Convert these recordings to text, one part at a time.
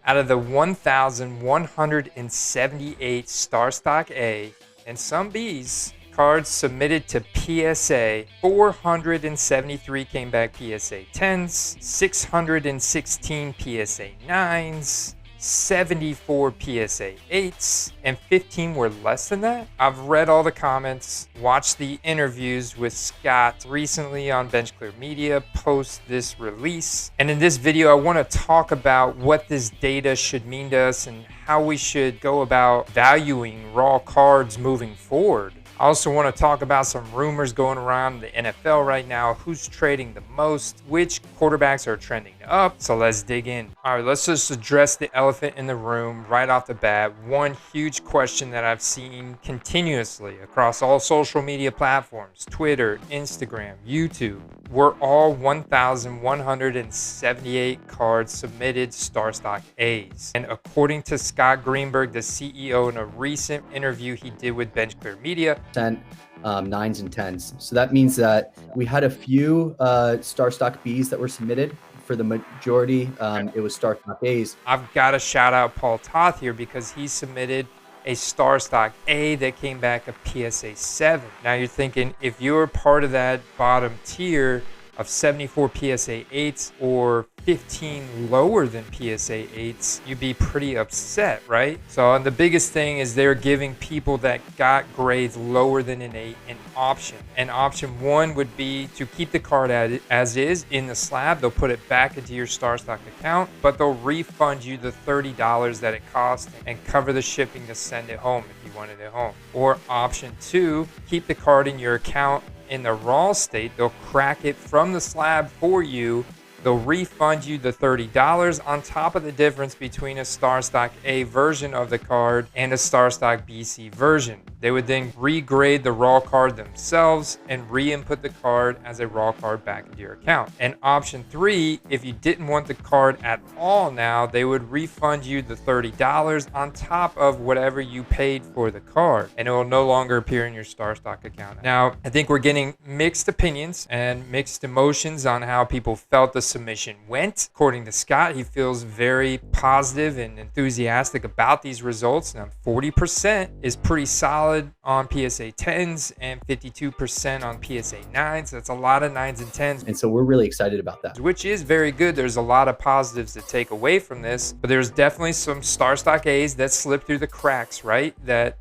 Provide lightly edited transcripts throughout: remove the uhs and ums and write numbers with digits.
Out of the 1,178 StarStock A and some Bs cards submitted to PSA, 473 came back PSA 10s, 616 PSA 9s, 74 PSA 8s, and 15 were less than that. I've read all the comments, watched the interviews with Scott recently on Bench Clear Media post this release, and in this video I want to talk about what this data should mean to us and how we should go about valuing raw cards moving forward. I also want to talk about some rumors going around the NFL right now, who's trading the most, which quarterbacks are trending up. So let's dig in. All right, let's just address the elephant in the room right off the bat. One huge question that I've seen continuously across all social media platforms, Twitter, Instagram, YouTube. Were all 1,178 cards submitted StarStock A's? And according to Scott Greenberg, the CEO, in a recent interview he did with Bench Clear Media, 9s and 10s. So that means that we had a few StarStock Bs that were submitted. For the majority, it was StarStock A's. I've got to shout out Paul Toth here because he submitted a StarStock A that came back a PSA 7. Now you're thinking, if you're part of that bottom tier of 74 PSA 8s or 15 lower than PSA 8s, you'd be pretty upset, right? So the biggest thing is they're giving people that got grades lower than an 8 an option. And option 1 would be to keep the card as is in the slab. They'll put it back into your StarStock account, but they'll refund you the $30 that it cost and cover the shipping to send it home if you wanted it home. Or option 2, keep the card in your account in the raw state. They'll crack it from the slab for you. They'll refund you the $30 on top of the difference between a StarStock A version of the card and a StarStock BC version. They would then regrade the raw card themselves and re-input the card as a raw card back into your account. And option 3, if you didn't want the card at all now, they would refund you the $30 on top of whatever you paid for the card, and it will no longer appear in your StarStock account. Now, I think we're getting mixed opinions and mixed emotions on how people felt the submission went. According to Scott, he feels very positive and enthusiastic about these results. Now, 40% is pretty solid on PSA 10s and 52% on PSA 9s. That's a lot of 9s and 10s. And so we're really excited about that. Which is very good. There's a lot of positives to take away from this, but there's definitely some StarStock A's that slipped through the cracks, right? That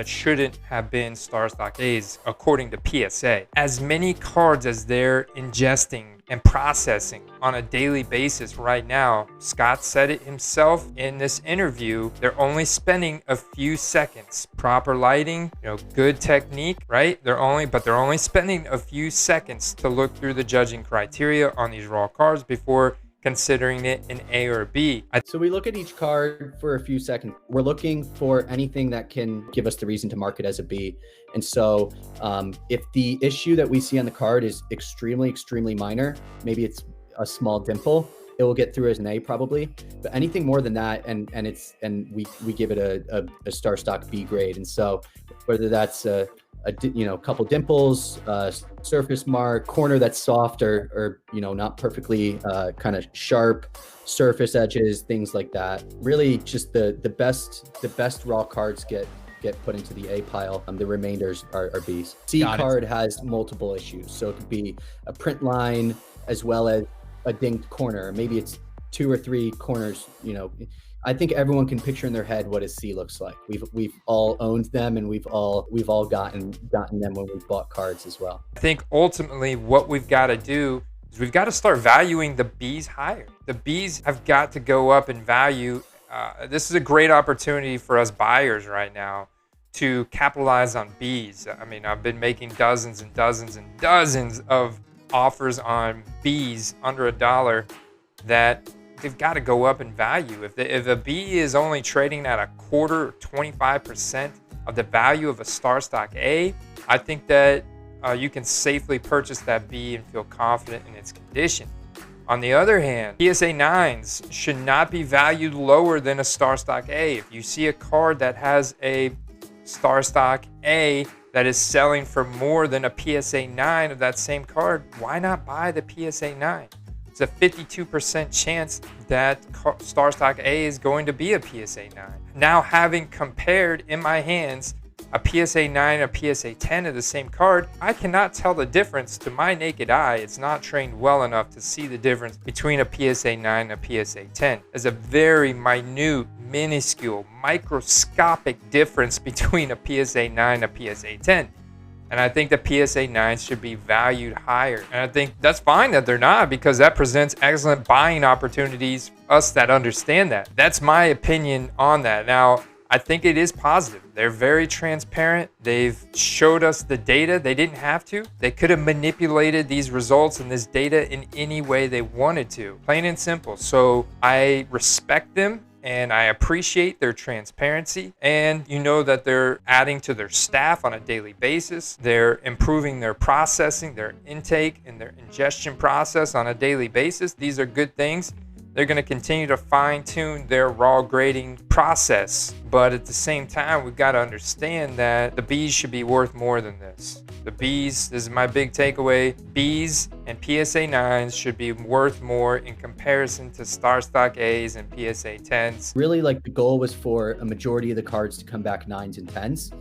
shouldn't have been StarStock A's according to PSA. As many cards as they're ingesting and processing on a daily basis right now, Scott said it himself in this interview, they're only spending a few seconds. Proper lighting, good technique, right? They're only spending a few seconds to look through the judging criteria on these raw cards before considering it an A or a B. So we look at each card for a few seconds. We're looking for anything that can give us the reason to mark it as a B. And so if the issue that we see on the card is extremely, extremely minor, maybe it's a small dimple, it will get through as an A probably. But anything more than that, and we give it a StarStock B grade. And so whether that's a couple dimples, surface mark, corner that's soft or not perfectly kind of sharp, surface edges, things like that. Really, just the best raw cards get put into the A pile. The remainders are Bs. C card has multiple issues, so it could be a print line as well as a dinged corner. Maybe it's 2 or 3 corners. I think everyone can picture in their head what a C looks like. We've all owned them, and we've all gotten them when we've bought cards as well. I think ultimately what we've got to do is we've got to start valuing the Bs higher. The Bs have got to go up in value. This is a great opportunity for us buyers right now to capitalize on Bs. I mean, I've been making dozens and dozens and dozens of offers on Bs under $1 that they've got to go up in value. If a B is only trading at a quarter or 25% of the value of a StarStock A, I think that you can safely purchase that B and feel confident in its condition. On the other hand, PSA 9s should not be valued lower than a StarStock A. If you see a card that has a StarStock A that is selling for more than a PSA 9 of that same card, why not buy the PSA 9? It's a 52% chance that StarStock A is going to be a PSA 9. Now, having compared in my hands a PSA 9 and a PSA 10 of the same card, I cannot tell the difference to my naked eye. It's not trained well enough to see the difference between a PSA 9 and a PSA 10. There's a very minute, minuscule, microscopic difference between a PSA 9 and a PSA 10. And I think the PSA 9s should be valued higher. And I think that's fine that they're not, because that presents excellent buying opportunities for us that understand that. That's my opinion on that. Now, I think it is positive. They're very transparent. They've showed us the data. They didn't have to. They could have manipulated these results and this data in any way they wanted to. Plain and simple. So I respect them and I appreciate their transparency. And you know that they're adding to their staff on a daily basis. They're improving their processing, their intake, and their ingestion process on a daily basis. These are good things. They're going to continue to fine-tune their raw grading process. But at the same time, we've got to understand that the Bs should be worth more than this. The Bs, this is my big takeaway, Bs and PSA 9s should be worth more in comparison to StarStock As and PSA 10s. Really, like, the goal was for a majority of the cards to come back 9s and 10s.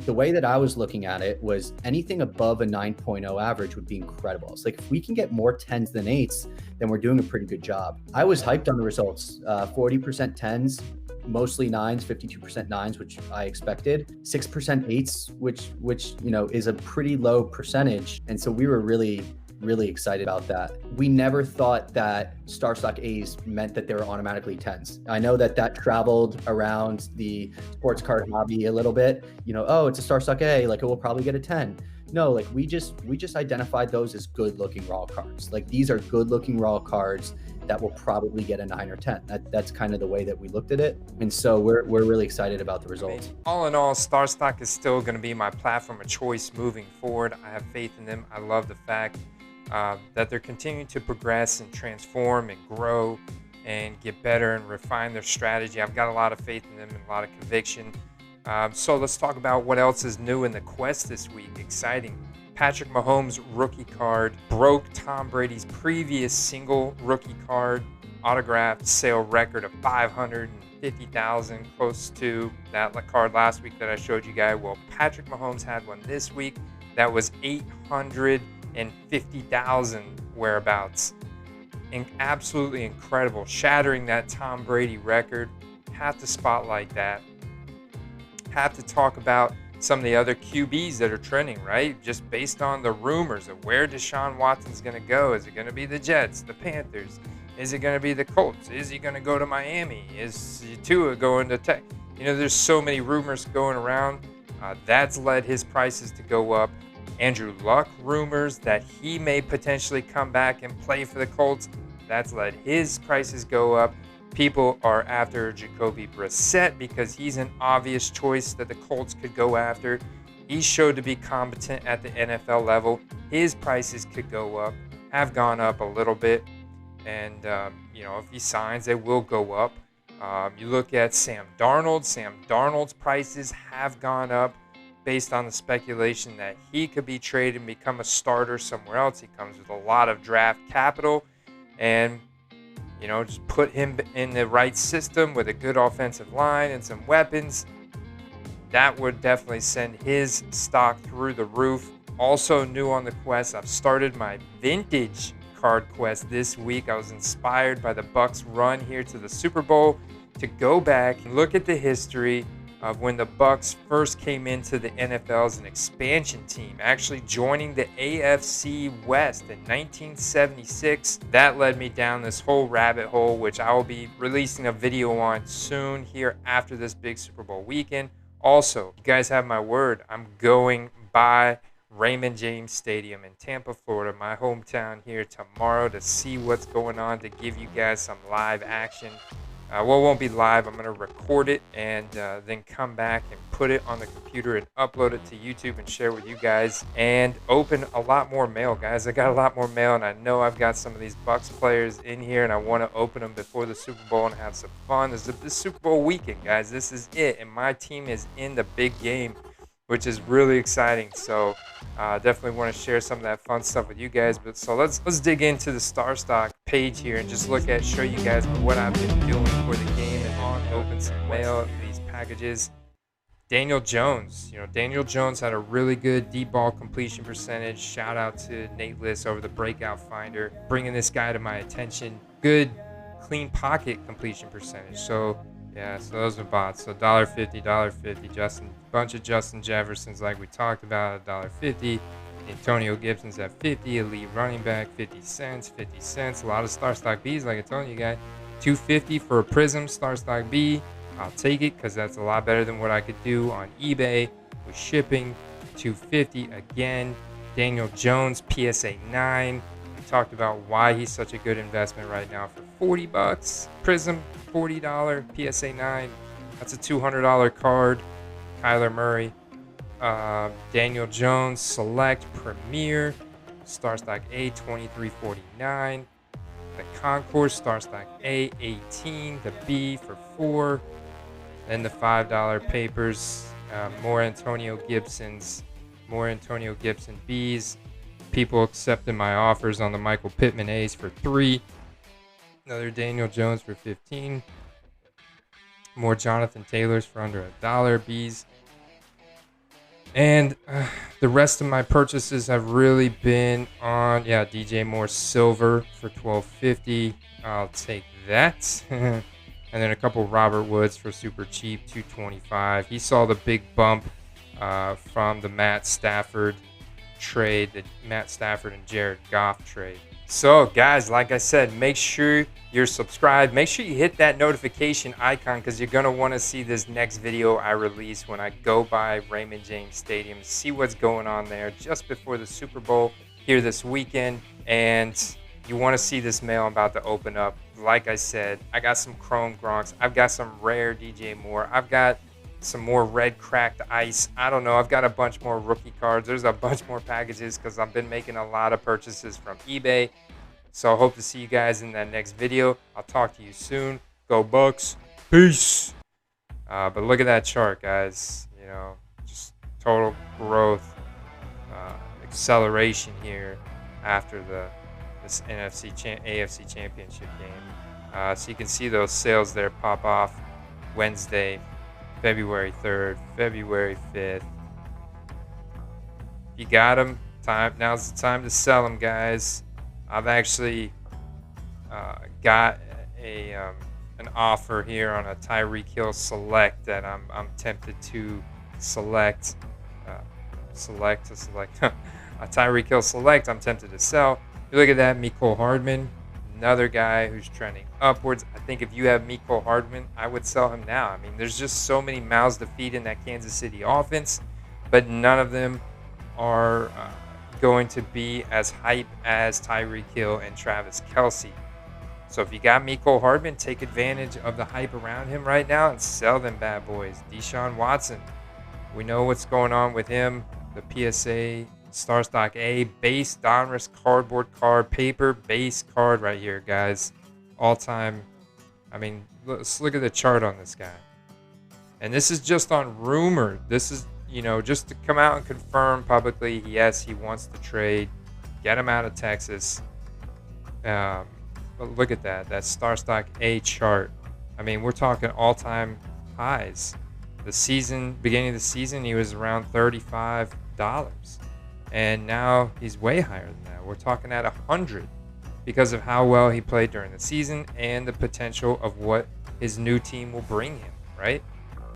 The way that I was looking at it was anything above a 9.0 average would be incredible. It's like, if we can get more 10s than 8s, then we're doing a pretty good job. I was hyped on the results. 40% 10s, mostly 9s, 52% 9s, which I expected. 6% 8s, which you know is a pretty low percentage. And so we were really excited about that. We never thought that StarStock A's meant that they were automatically 10s. I know that traveled around the sports card hobby a little bit. You know, oh, it's a StarStock A, like it will probably get a 10. No, like we just identified those as good looking raw cards. Like, these are good looking raw cards that will probably get a 9 or 10. That's kind of the way that we looked at it. And so we're really excited about the results. All in all, StarStock is still going to be my platform of choice moving forward. I have faith in them. I love the fact that they're continuing to progress and transform and grow and get better and refine their strategy. I've got a lot of faith in them and a lot of conviction. So let's talk about what else is new in the Quest this week. Exciting. Patrick Mahomes rookie card broke Tom Brady's previous single rookie card autographed sale record of 550,000, close to that card last week that I showed you guys. Well, Patrick Mahomes had one this week that was 850,000 whereabouts. And absolutely incredible, shattering that Tom Brady record. Have to spotlight that. Have to talk about some of the other QBs that are trending, right? Just based on the rumors of where Deshaun Watson's going to go. Is it going to be the Jets, the Panthers? Is it going to be the Colts? Is he going to go to Miami? Is Tua going to Tech? You know, there's so many rumors going around. That's led his prices to go up. Andrew Luck rumors that he may potentially come back and play for the Colts. That's led his prices go up. People are after Jacoby Brissett because he's an obvious choice that the Colts could go after. He showed to be competent at the NFL level. His prices could go up, have gone up a little bit. And, you know, if he signs, they will go up. You look at Sam Darnold. Sam Darnold's prices have gone up based on the speculation that he could be traded and become a starter somewhere else. He comes with a lot of draft capital. And you know, just put him in the right system with a good offensive line and some weapons. That would definitely send his stock through the roof. Also new on the Quest, I've started my vintage card quest this week. I was inspired by the Bucs run here to the Super Bowl to go back and look at the history of when the Bucs first came into the NFL as an expansion team, actually joining the AFC West in 1976. That led me down this whole rabbit hole, which I will be releasing a video on soon here after this big Super Bowl weekend. Also, you guys have my word, I'm going by Raymond James Stadium in Tampa, Florida, my hometown, here tomorrow to see what's going on, to give you guys some live action. Well, it won't be live. I'm going to record it and then come back and put it on the computer and upload it to YouTube and share with you guys, and open a lot more mail, guys. I got a lot more mail, and I know I've got some of these Bucs players in here, and I want to open them before the Super Bowl and have some fun. This is the Super Bowl weekend, guys. This is it, and my team is in the big game, which is really exciting. So definitely want to share some of that fun stuff with you guys. But so let's dig into the StarStock page here and just show you guys what I've been doing for the game and open some mail, these packages. Daniel Jones, Daniel Jones had a really good deep ball completion percentage. Shout out to Nate Liss over the Breakout Finder, bringing this guy to my attention. Good, clean pocket completion percentage. So yeah, so those are bots. So $1.50, bunch of Justin Jeffersons like we talked about, $1.50. Antonio Gibson's at 50, elite running back, 50 cents, 50 cents. A lot of StarStock Bs, like I told you guys. $2.50 for a Prism StarStock B. I'll take it because that's a lot better than what I could do on eBay with shipping. $2.50 again. Daniel Jones PSA 9. We talked about why he's such a good investment right now for $40. Prism $40 PSA 9. That's a $200 card. Kyler Murray. Daniel Jones Select Premier StarStock A $23.49. The Concourse StarStock A 18. The B for $4. Then the $5 papers. More Antonio Gibson Bs. People accepting my offers on the Michael Pittman A's for $3. Another Daniel Jones for $15. More Jonathan Taylors for under $1 Bs. And the rest of my purchases have really been on, DJ Moore Silver for $12.50. I'll take that. And then a couple Robert Woods for super cheap, $2.25. He saw the big bump from the Matt Stafford trade, the Matt Stafford and Jared Goff trade. So guys, like I said, make sure you're subscribed. Make sure you hit that notification icon because you're going to want to see this next video I release when I go by Raymond James Stadium, see what's going on there just before the Super Bowl here this weekend. And you want to see this mail I'm about to open up. Like I said, I got some Chrome Gronks. I've got some rare DJ Moore. I've got some more red cracked ice. I don't know. I've got a bunch more rookie cards. There's a bunch more packages because I've been making a lot of purchases from eBay. So I hope to see you guys in that next video. I'll talk to you soon. Go Bucks. Peace. But look at that chart, guys. Just total growth, acceleration here after this AFC Championship game. So you can see those sales there pop off Wednesday, February 3rd, February 5th. You got them. Now's the time to sell them, guys. I've actually got an offer here on a Tyreek Hill Select that I'm tempted to select. A Tyreek Hill Select I'm tempted to sell. You look at that, Mecole Hardman, another guy who's trending upwards. I think if you have Mecole Hardman, I would sell him now. I mean, there's just so many mouths to feed in that Kansas City offense, but none of them are going to be as hype as Tyreek Hill and Travis Kelce. So if you got Mecole Hardman, take advantage of the hype around him right now and sell them bad boys. Deshaun Watson, we know what's going on with him. The PSA StarStock A base Donruss cardboard card, paper base card right here, guys. All time. I mean, let's look at the chart on this guy. And this is just on rumor. This is, just to come out and confirm publicly, yes, he wants to trade, get him out of Texas. But look at that StarStock A chart. I mean, we're talking all-time highs. Beginning of the season, he was around $35, and now he's way higher than that. We're talking at 100 because of how well he played during the season and the potential of what his new team will bring him, right?